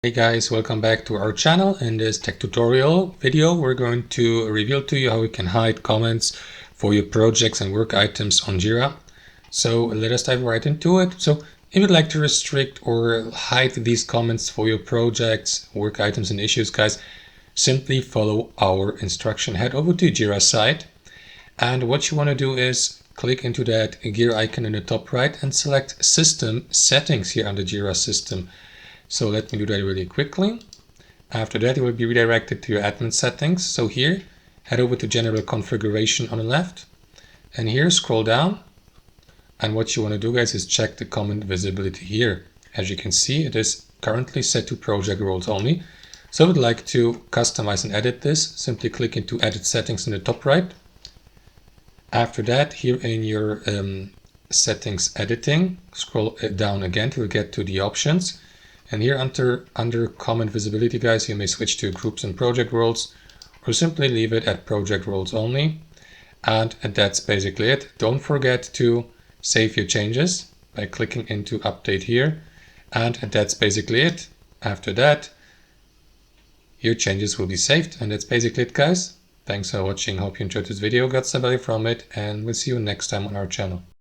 Hey guys, welcome back to our channel. In this tech tutorial video, we're going to reveal to you how you can hide comments for your projects and work items on Jira. So let us dive right into it. So if you'd like to restrict or hide these comments for your projects, work items and issues, guys, simply follow our instruction. Head over to Jira site. And what you want to do is click into that gear icon in the top right and select System Settings here under Jira System. So let me do that really quickly. After that, you will be redirected to your admin settings. So here, head over to General Configuration on the left. And here, scroll down. And what you want to do, guys, is check the comment visibility here. As you can see, it is currently set to project roles only. So I would like to customize and edit this. Simply click into Edit Settings in the top right. After that, here in your settings editing, scroll down again to get to the options. And here under comment visibility, guys, you may switch to groups and project roles or simply leave it at project roles only. And that's basically it. Don't forget to save your changes by clicking into update here. And that's basically it. After that, your changes will be saved. And that's basically it, guys. Thanks for watching. Hope you enjoyed this video, got some value from it, and we'll see you next time on our channel.